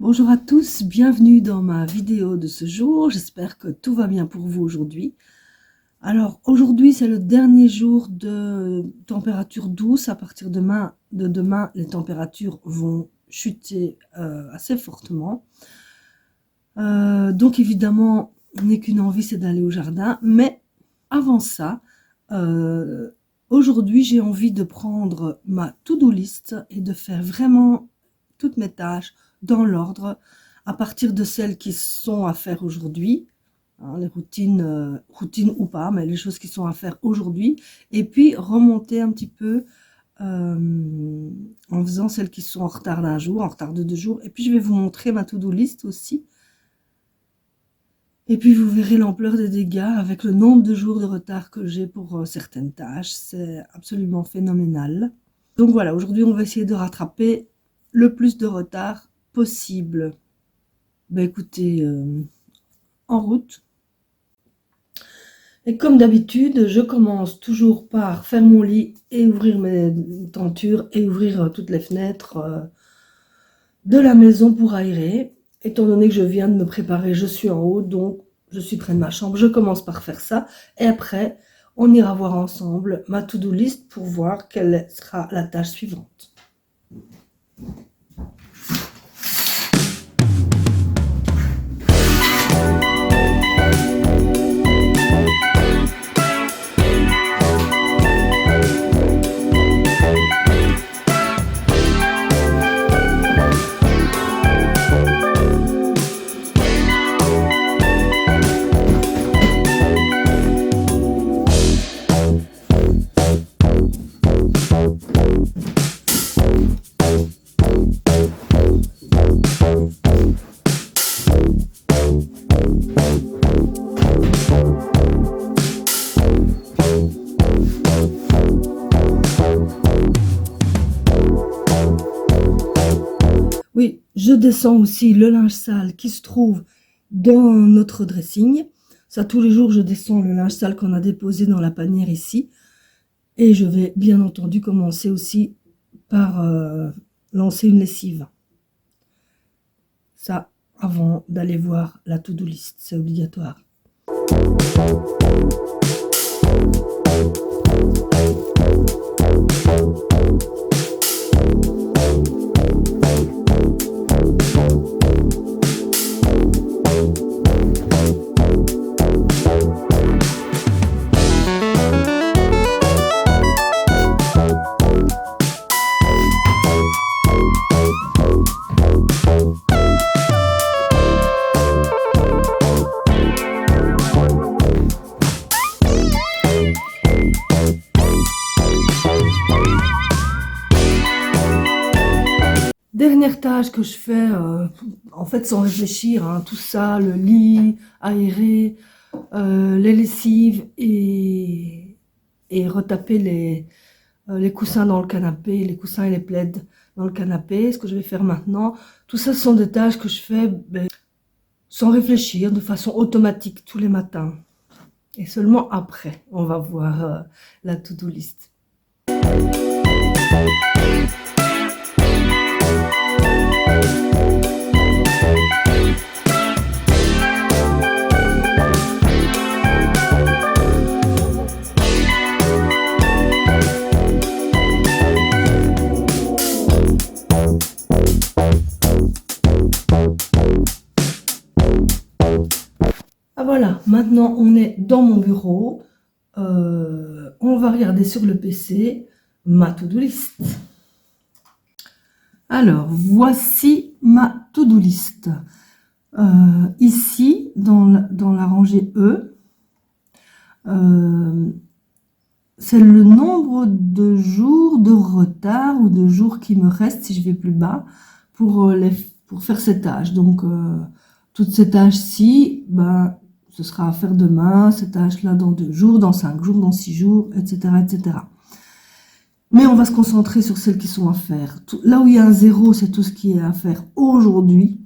Bonjour à tous, bienvenue dans ma vidéo de ce jour. J'espère que tout va bien pour vous aujourd'hui. Alors aujourd'hui c'est le dernier jour de température douce. À partir de demain, les températures vont chuter assez fortement. Donc évidemment, n'est qu'une envie, c'est d'aller au jardin. Mais avant ça, aujourd'hui j'ai envie de prendre ma to-do list et de faire vraiment toutes mes tâches dans l'ordre, à partir de celles qui sont à faire aujourd'hui, hein, les routines ou pas, mais les choses qui sont à faire aujourd'hui, et puis remonter un petit peu en faisant celles qui sont en retard d'un jour, en retard de 2 jours, et puis je vais vous montrer ma to-do list aussi, et puis vous verrez l'ampleur des dégâts avec le nombre de jours de retard que j'ai pour certaines tâches, c'est absolument phénoménal. Donc voilà, aujourd'hui on va essayer de rattraper le plus de retard possible. Ben écoutez, en route. Et comme d'habitude, je commence toujours par faire mon lit et ouvrir mes tentures et ouvrir toutes les fenêtres de la maison pour aérer. Étant donné que je viens de me préparer, je suis en haut, donc je suis près de ma chambre. Je commence par faire ça. Et après, on ira voir ensemble ma to-do list pour voir quelle sera la tâche suivante. Oui, je descends aussi le linge sale qui se trouve dans notre dressing. Ça, tous les jours, je descends le linge sale qu'on a déposé dans la panière ici. Et je vais bien entendu commencer aussi par lancer une lessive. Ça, avant d'aller voir la to-do list, c'est obligatoire. Dernière tâche que je fais, en fait sans réfléchir, hein, tout ça, le lit, aérer, les lessives et retaper les coussins dans le canapé, les coussins et les plaids dans le canapé. Ce que je vais faire maintenant, tout ça ce sont des tâches que je fais sans réfléchir, de façon automatique tous les matins. Et seulement après, on va voir la to-do list. Ah voilà, maintenant on est dans mon bureau. On va regarder sur le PC ma to-do list. Alors, voici ma to-do list. Ici, dans la rangée E, c'est le nombre de jours de retard ou de jours qui me restent, si je vais plus bas, pour faire ces tâches. Donc, toutes ces tâches-ci, ben, ce sera à faire demain, ces tâches-là dans 2 jours, dans 5 jours, dans 6 jours, etc., etc. Mais on va se concentrer sur celles qui sont à faire. Là où il y a un 0, c'est tout ce qui est à faire aujourd'hui.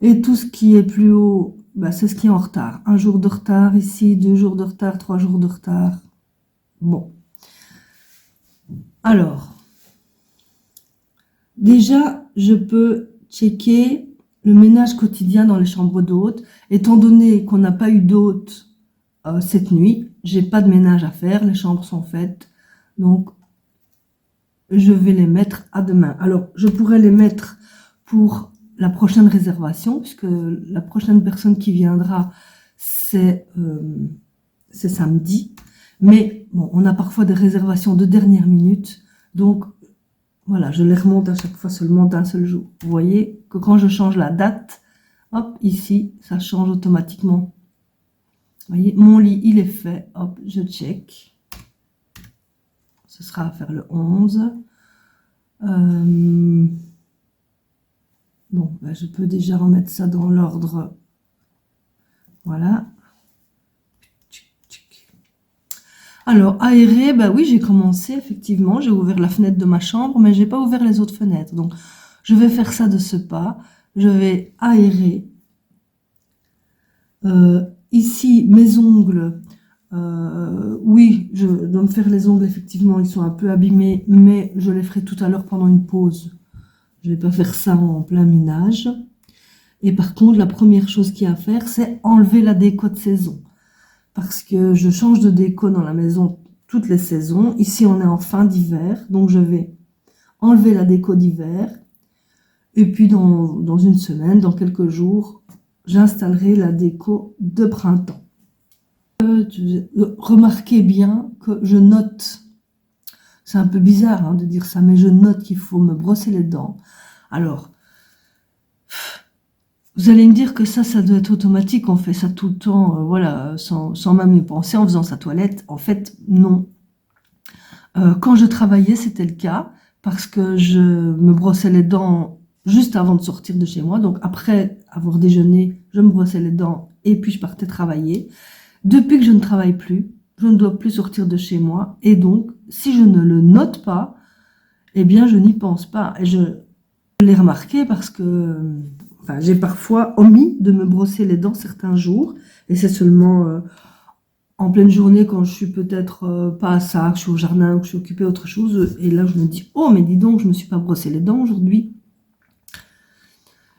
Et tout ce qui est plus haut, bah, c'est ce qui est en retard. 1 jour de retard ici, 2 jours de retard, 3 jours de retard. Bon. Alors, Déjà, je peux checker le ménage quotidien dans les chambres d'hôtes. Étant donné qu'on n'a pas eu d'hôtes cette nuit, j'ai pas de ménage à faire, les chambres sont faites. Donc, je vais les mettre à demain. Alors, je pourrais les mettre pour la prochaine réservation, puisque la prochaine personne qui viendra, c'est samedi. Mais bon, on a parfois des réservations de dernière minute, donc voilà, je les remonte à chaque fois seulement d'un seul jour. Vous voyez que quand je change la date, hop, ici, ça change automatiquement. Vous voyez, mon lit, il est fait, hop, je check. Ce sera à faire le 11. Bon, ben, je peux déjà remettre ça dans l'ordre. Voilà. Alors, aérer, bah oui, j'ai commencé, effectivement. J'ai ouvert la fenêtre de ma chambre, mais j'ai pas ouvert les autres fenêtres. Donc, je vais faire ça de ce pas. Je vais aérer. Ici, mes ongles. Oui, je dois me faire les ongles, effectivement. Ils sont un peu abîmés, mais je les ferai tout à l'heure pendant une pause. Je vais pas faire ça en plein ménage. Et par contre, la première chose qu'il y a à faire, c'est enlever la déco de saison. Parce que je change de déco dans la maison toutes les saisons. Ici, on est en fin d'hiver, donc je vais enlever la déco d'hiver. Et puis, dans une semaine, dans quelques jours, j'installerai la déco de printemps. Remarquez bien que je note, c'est un peu bizarre hein, de dire ça, mais je note qu'il faut me brosser les dents. Alors, vous allez me dire que ça doit être automatique, on fait ça tout le temps, voilà, sans même y penser, en faisant sa toilette. En fait, non. Quand je travaillais, c'était le cas, parce que je me brossais les dents juste avant de sortir de chez moi. Donc après avoir déjeuné, je me brossais les dents et puis je partais travailler. Depuis que je ne travaille plus, je ne dois plus sortir de chez moi. Et donc, si je ne le note pas, eh bien, je n'y pense pas. Et je l'ai remarqué parce que enfin, j'ai parfois omis de me brosser les dents certains jours. Et c'est seulement en pleine journée quand je suis peut-être pas à ça, que je suis au jardin, que je suis occupée à autre chose. Et là, je me dis, oh, mais dis donc, je ne me suis pas brossé les dents aujourd'hui.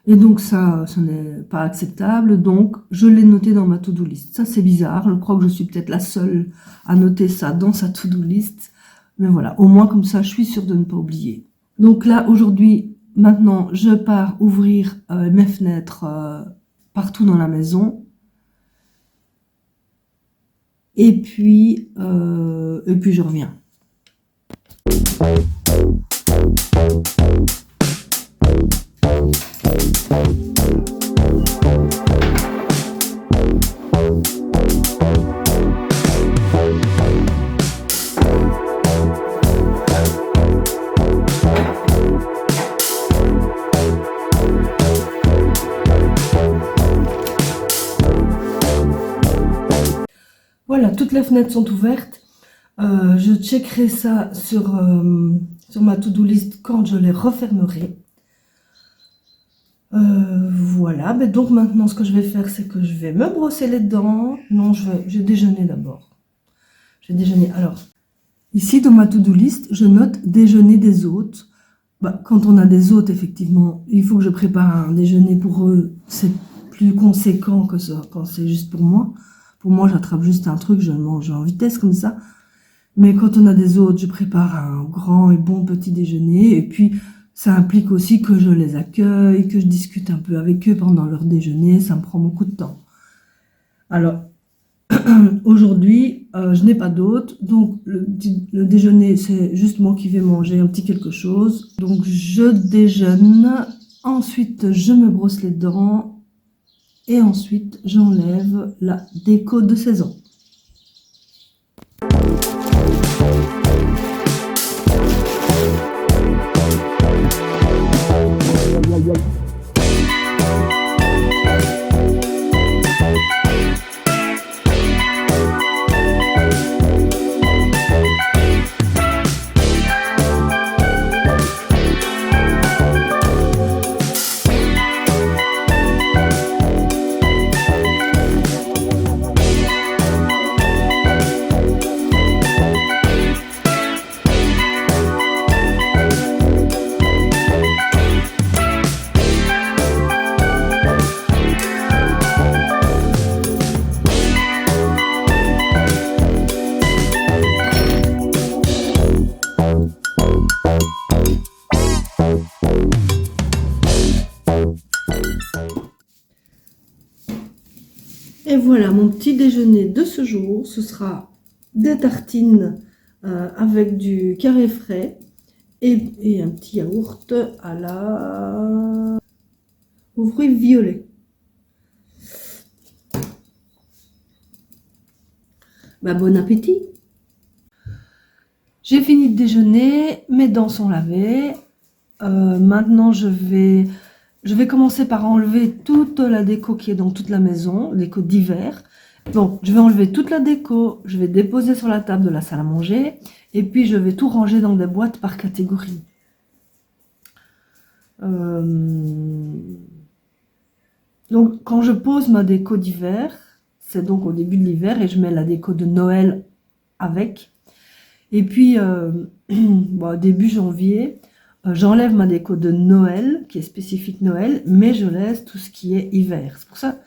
Et donc ça, ce n'est pas acceptable, donc je l'ai noté dans ma to-do list. Ça c'est bizarre, je crois que je suis peut-être la seule à noter ça dans sa to-do list. Mais voilà, au moins comme ça, je suis sûre de ne pas oublier. Donc là, aujourd'hui, maintenant, je pars ouvrir mes fenêtres partout dans la maison. Et puis je reviens. Voilà, toutes les fenêtres sont ouvertes. Je checkerai ça sur ma to-do list quand je les refermerai. Voilà, mais donc maintenant ce que je vais faire, c'est que je vais me brosser les dents. Non, je vais déjeuner d'abord. Je vais déjeuner. Alors, ici dans ma to-do list, je note déjeuner des hôtes. Bah, quand on a des hôtes, effectivement, il faut que je prépare un déjeuner pour eux. C'est plus conséquent que ça quand c'est juste pour moi. Pour moi, j'attrape juste un truc, je le mange en vitesse comme ça. Mais quand on a des hôtes, je prépare un grand et bon petit déjeuner. Et puis, ça implique aussi que je les accueille, que je discute un peu avec eux pendant leur déjeuner. Ça me prend beaucoup de temps. Alors, aujourd'hui, je n'ai pas d'hôtes. Donc, le déjeuner, c'est juste moi qui vais manger un petit quelque chose. Donc, je déjeune. Ensuite, je me brosse les dents. Et ensuite, j'enlève la déco de saison. petit déjeuner de ce jour, ce sera des tartines avec du carré frais et un petit yaourt aux fruits violets. Bah, bon appétit! J'ai fini de déjeuner, mes dents sont lavées. Maintenant, je vais commencer par enlever toute la déco qui est dans toute la maison, déco d'hiver. Donc, je vais enlever toute la déco, je vais déposer sur la table de la salle à manger, et puis je vais tout ranger dans des boîtes par catégorie. Donc, quand je pose ma déco d'hiver, c'est donc au début de l'hiver, et je mets la déco de Noël avec. Et puis, bon, début janvier, j'enlève ma déco de Noël, qui est spécifique Noël, mais je laisse tout ce qui est hiver. C'est pour ça,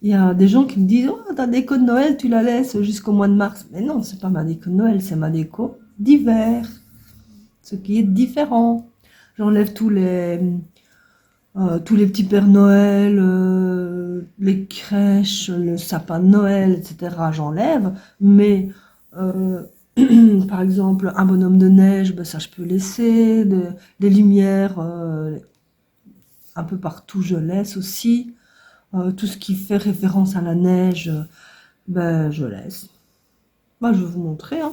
il y a des gens qui me disent « Oh, ta déco de Noël, tu la laisses jusqu'au mois de mars. » Mais non, c'est pas ma déco de Noël, c'est ma déco d'hiver. Ce qui est différent. J'enlève tous les petits Pères Noël, les crèches, le sapin de Noël, etc. J'enlève, mais par exemple, un bonhomme de neige, ben ça je peux laisser, des lumières un peu partout je laisse aussi, tout ce qui fait référence à la neige, ben je laisse. Ben, je vais vous montrer, hein.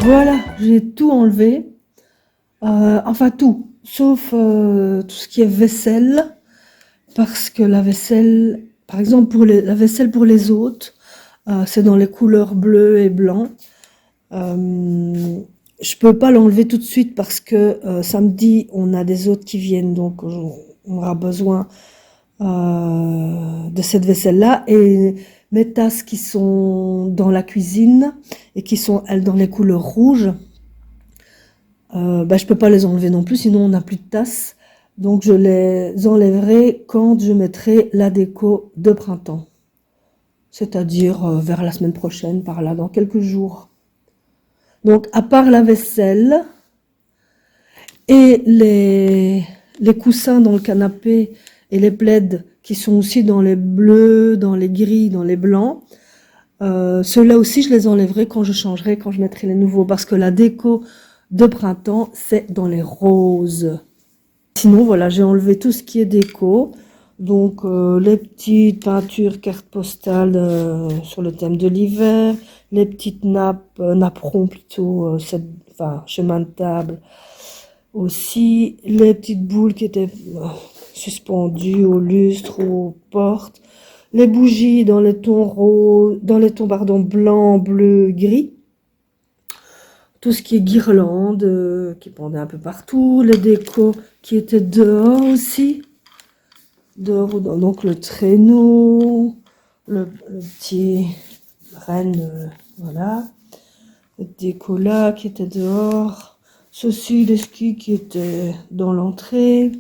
Voilà, j'ai tout enlevé, enfin tout, sauf tout ce qui est vaisselle, parce que la vaisselle, par exemple la vaisselle pour les hôtes, c'est dans les couleurs bleu et blanc. Je peux pas l'enlever tout de suite parce que samedi on a des hôtes qui viennent, donc on aura besoin de cette vaisselle-là, et mes tasses qui sont dans la cuisine et qui sont elles dans les couleurs rouges, je peux pas les enlever non plus, sinon on n'a plus de tasses, donc je les enlèverai quand je mettrai la déco de printemps, c'est-à-dire vers la semaine prochaine, par là, dans quelques jours. Donc à part la vaisselle et les coussins dans le canapé et les plaids qui sont aussi dans les bleus, dans les gris, dans les blancs, ceux-là aussi je les enlèverai quand je changerai, quand je mettrai les nouveaux, parce que la déco de printemps c'est dans les roses. Sinon voilà, j'ai enlevé tout ce qui est déco, donc les petites peintures cartes postales sur le thème de l'hiver, les petites napperons plutôt, enfin chemin de table aussi, les petites boules qui étaient suspendues au lustre ou aux portes, les bougies dans les tons roses, dans les tons blanc, bleu, gris, tout ce qui est guirlande qui pendait un peu partout, les décos qui étaient dehors aussi, dehors, donc le traîneau, le petit renne, voilà, les décos là qui étaient dehors, ceci, les skis qui étaient dans l'entrée,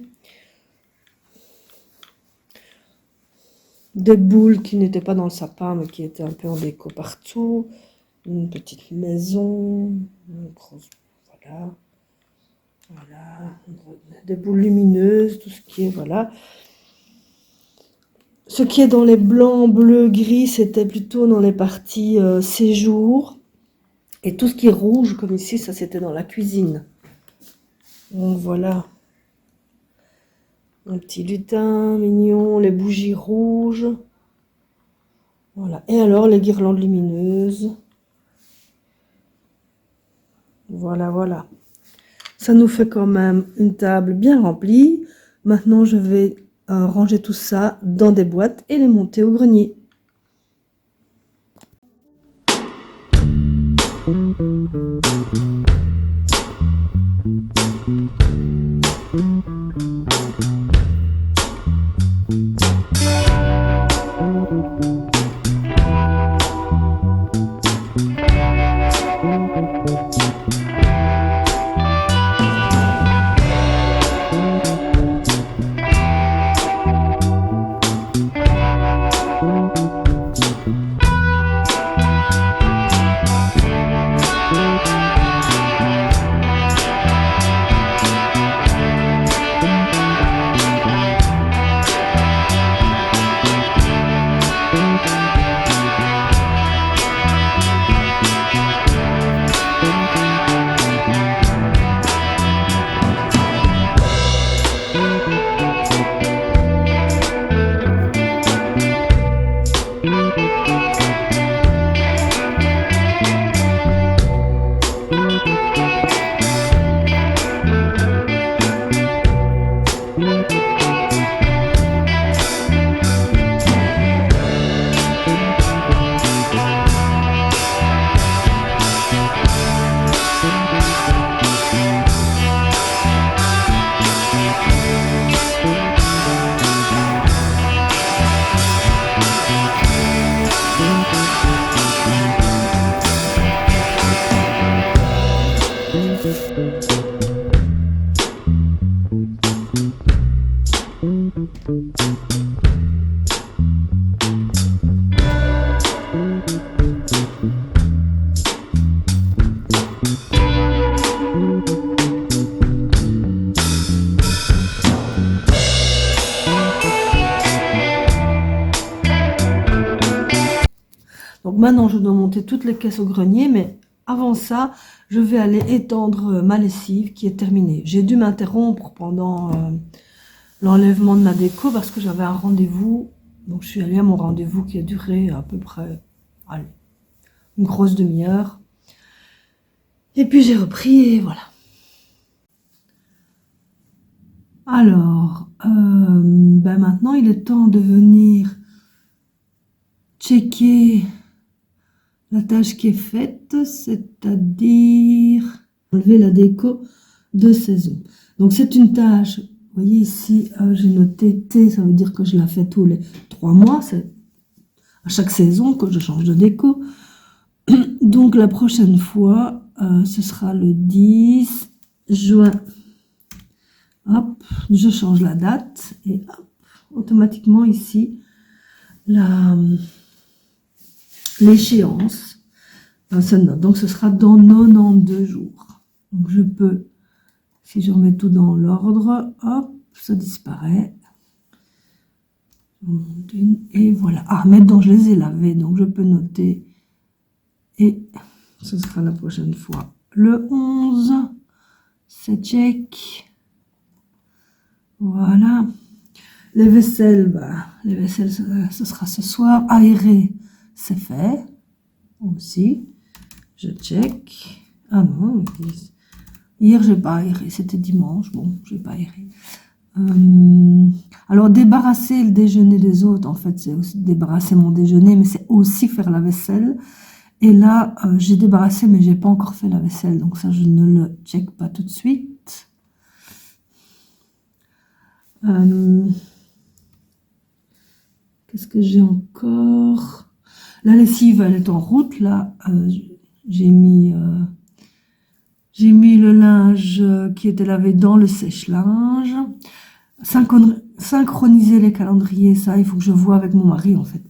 des boules qui n'étaient pas dans le sapin mais qui étaient un peu en déco partout, une petite maison, une grosse, voilà, voilà, des boules lumineuses, tout ce qui est, voilà. Ce qui est dans les blancs, bleus, gris, c'était plutôt dans les parties séjour. Et tout ce qui est rouge, comme ici, ça c'était dans la cuisine. Donc voilà. Un petit lutin mignon, les bougies rouges. Voilà. Et alors les guirlandes lumineuses. Voilà, voilà. Ça nous fait quand même une table bien remplie. Maintenant, je vais ranger tout ça dans des boîtes et les monter au grenier. Donc maintenant, je dois monter toutes les caisses au grenier, mais avant ça, je vais aller étendre ma lessive qui est terminée. J'ai dû m'interrompre pendant l'enlèvement de ma déco parce que j'avais un rendez-vous. Donc je suis allée à mon rendez-vous qui a duré à peu près, allez, une grosse demi-heure. Et puis j'ai repris et voilà. Alors, maintenant il est temps de venir checker la tâche qui est faite, c'est-à-dire enlever la déco de saison. Donc c'est une tâche, vous voyez ici, j'ai noté T, ça veut dire que je la fais tous les 3 mois, c'est à chaque saison que je change de déco. Donc la prochaine fois, ce sera le 10 juin. Hop, je change la date et hop, automatiquement ici, l'échéance se note. Donc ce sera dans 92 jours. Donc je peux, si je remets tout dans l'ordre, hop, ça disparaît. Et voilà. Ah, maintenant je les ai lavés, donc je peux noter. Et ce sera la prochaine fois. Le 11, c'est check. Voilà. Les vaisselles, ce sera ce soir. Aérer, c'est fait. Aussi. Je check. Ah non, hier j'ai pas aéré, c'était dimanche. Bon, j'ai pas aéré. Alors débarrasser le déjeuner des autres, en fait, c'est aussi débarrasser mon déjeuner, mais c'est aussi faire la vaisselle. Et là, j'ai débarrassé, mais j'ai pas encore fait la vaisselle, donc ça, je ne le check pas tout de suite. Qu'est-ce que j'ai encore? La lessive, elle est en route, là. J'ai mis le linge qui était lavé dans le sèche-linge. Synchroniser les calendriers, ça, il faut que je vois avec mon mari, en fait.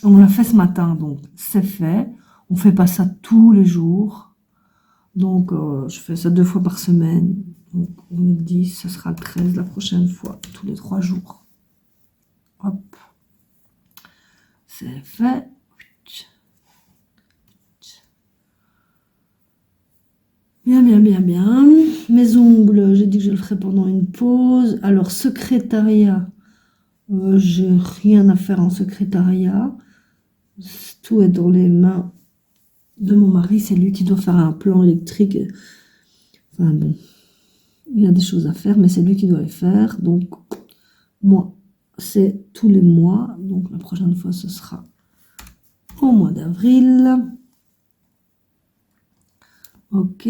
On l'a fait ce matin, donc c'est fait. On fait pas ça tous les jours. Donc, je fais ça 2 fois par semaine. Donc, on me dit, ce sera le 13 la prochaine fois, tous les 3 jours. Hop. C'est fait. Bien, bien, bien, bien. Mes ongles, j'ai dit que je le ferai pendant une pause. Alors, secrétariat. J'ai rien à faire en secrétariat. Tout est dans les mains de mon mari. C'est lui qui doit faire un plan électrique. Enfin bon, il y a des choses à faire, mais c'est lui qui doit les faire. Donc, moi, c'est tous les mois. Donc, la prochaine fois, ce sera au mois d'avril. Ok.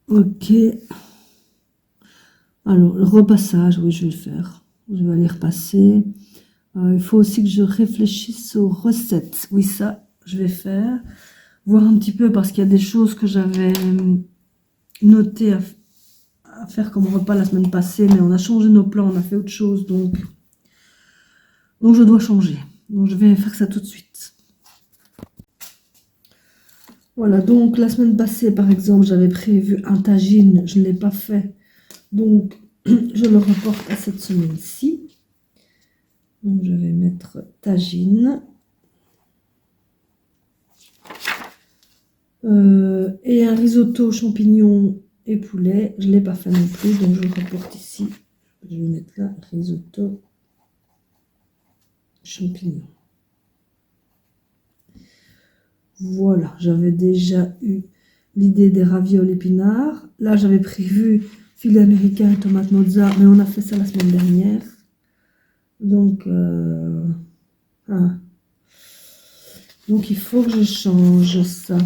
Ok. Alors, le repassage, oui, je vais le faire. Je vais aller repasser. Il faut aussi que je réfléchisse aux recettes. Oui, ça, je vais faire. Voir un petit peu, parce qu'il y a des choses que j'avais notées à faire comme repas la semaine passée, mais on a changé nos plans, on a fait autre chose, donc je dois changer. Donc, je vais faire ça tout de suite. Voilà, donc la semaine passée, par exemple, j'avais prévu un tagine, je ne l'ai pas fait. Donc, je le reporte à cette semaine-ci. Donc, je vais mettre tagine. Et un risotto champignons et poulet. Je ne l'ai pas fait non plus, donc je le reporte ici. Je vais mettre là, risotto champignons. Voilà, j'avais déjà eu l'idée des ravioles épinards. Là, j'avais prévu filet américain et tomate mozza, mais on a fait ça la semaine dernière. Donc, donc il faut que je change ça.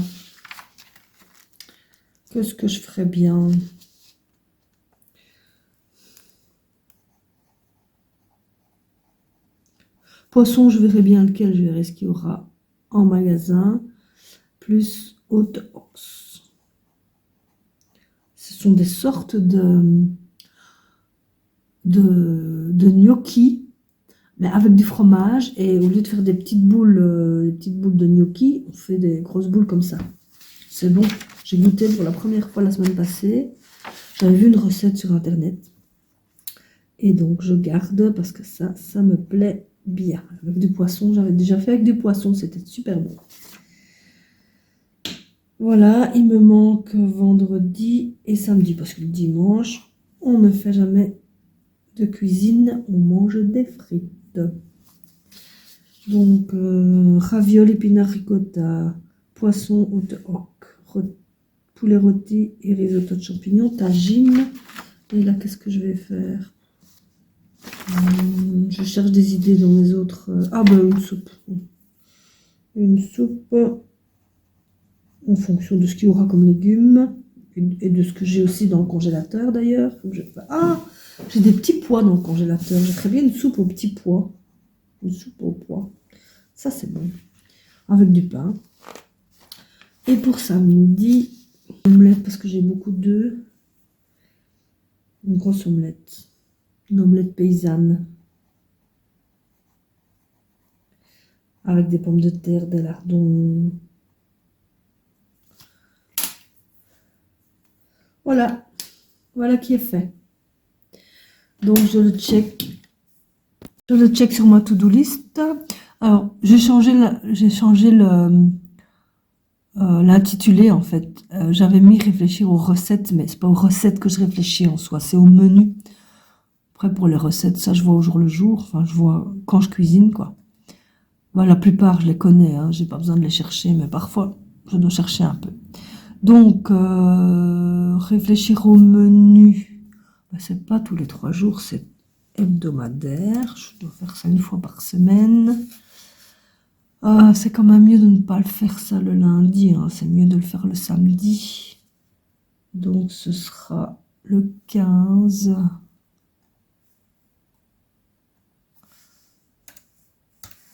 Qu'est-ce que je ferais bien? Poisson, je verrai bien lequel, je verrai ce qu'il y aura en magasin. Plus haute os. Ce sont des sortes de gnocchi, mais avec du fromage. Et au lieu de faire des petites boules de gnocchi, on fait des grosses boules comme ça. C'est bon. J'ai goûté pour la première fois la semaine passée. J'avais vu une recette sur internet. Et donc je garde parce que ça me plaît bien. Avec du poisson, j'avais déjà fait avec du poisson, c'était super bon. Voilà, il me manque vendredi et samedi, parce que le dimanche, on ne fait jamais de cuisine, on mange des frites. Donc, ravioles, épinards, ricotta, poisson haute hoc, poulet rôti et risotto de champignons, tagine. Et là, qu'est-ce que je vais faire? Je cherche des idées dans mes autres... Ah ben, une soupe. Une soupe en fonction de ce qu'il y aura comme légumes et de ce que j'ai aussi dans le congélateur d'ailleurs. Ah, j'ai des petits pois dans le congélateur. Je ferais bien une soupe aux petits pois. Une soupe aux pois. Ça, c'est bon. Avec du pain. Et pour samedi, une omelette parce que j'ai beaucoup d'œufs. Une grosse omelette. Une omelette paysanne. Avec des pommes de terre, des lardons. Voilà. Voilà qui est fait. Donc, je le check. Je le check sur ma to-do list. Alors, j'ai changé l'intitulé en fait. J'avais mis réfléchir aux recettes, mais c'est pas aux recettes que je réfléchis en soi, c'est au menu. Après, pour les recettes, ça je vois au jour le jour. Enfin, je vois quand je cuisine, quoi. Bah, la plupart, je les connais, hein, j'ai pas besoin de les chercher, mais parfois, je dois chercher un peu. Donc, réfléchir au menu, bah, c'est pas tous les 3 jours, c'est hebdomadaire. Je dois faire ça une fois par semaine. C'est quand même mieux de ne pas le faire ça le lundi, hein. C'est mieux de le faire le samedi. Donc ce sera le 15.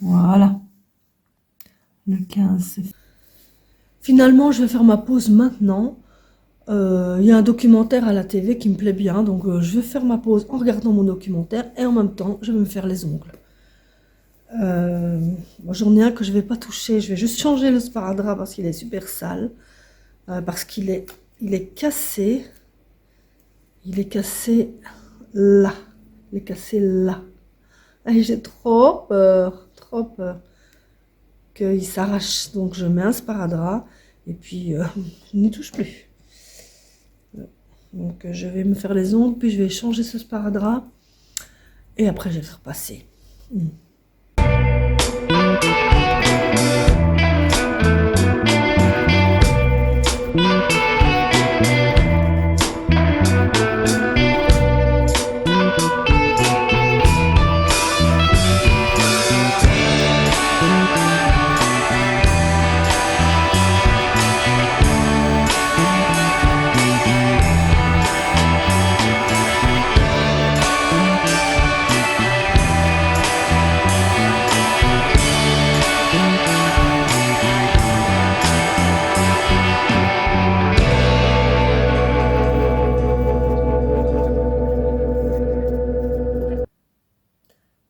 Voilà. Le 15, c'est fait. Finalement, je vais faire ma pause maintenant. Il y a un documentaire à la TV qui me plaît bien, donc je vais faire ma pause en regardant mon documentaire et en même temps, je vais me faire les ongles. Moi, j'en ai un que je vais pas toucher. Je vais juste changer le sparadrap parce qu'il est super sale. Parce il est cassé. Il est cassé là. Il est cassé là. Et j'ai trop peur qu'il s'arrache. Donc je mets un sparadrap et puis je n'y touche plus. Donc je vais me faire les ongles, puis je vais changer ce sparadrap. Et après je vais repasser.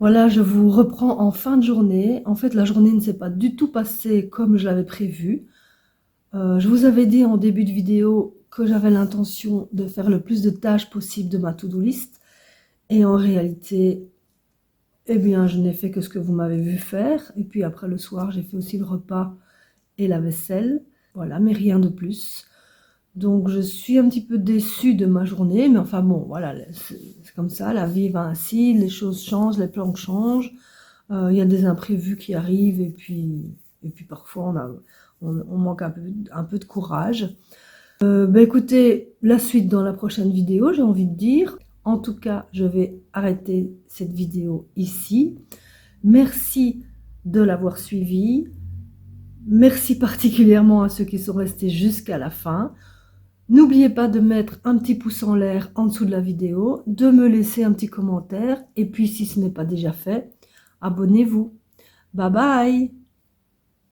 Voilà, je vous reprends en fin de journée. En fait, la journée ne s'est pas du tout passée comme je l'avais prévu. Je vous avais dit en début de vidéo que j'avais l'intention de faire le plus de tâches possible de ma to-do list. Et en réalité, eh bien, je n'ai fait que ce que vous m'avez vu faire. Et puis après, le soir, j'ai fait aussi le repas et la vaisselle. Voilà, mais rien de plus. Donc, je suis un petit peu déçue de ma journée. Mais enfin bon, voilà, c'est comme ça, la vie va ainsi. Les choses changent, les plans changent. Il y a des imprévus qui arrivent. Et puis parfois, on manque un peu de courage. Écoutez, la suite dans la prochaine vidéo, j'ai envie de dire. En tout cas, je vais arrêter cette vidéo ici. Merci de l'avoir suivi. Merci particulièrement à ceux qui sont restés jusqu'à la fin. N'oubliez pas de mettre un petit pouce en l'air en dessous de la vidéo, de me laisser un petit commentaire. Et puis, si ce n'est pas déjà fait, abonnez-vous. Bye bye!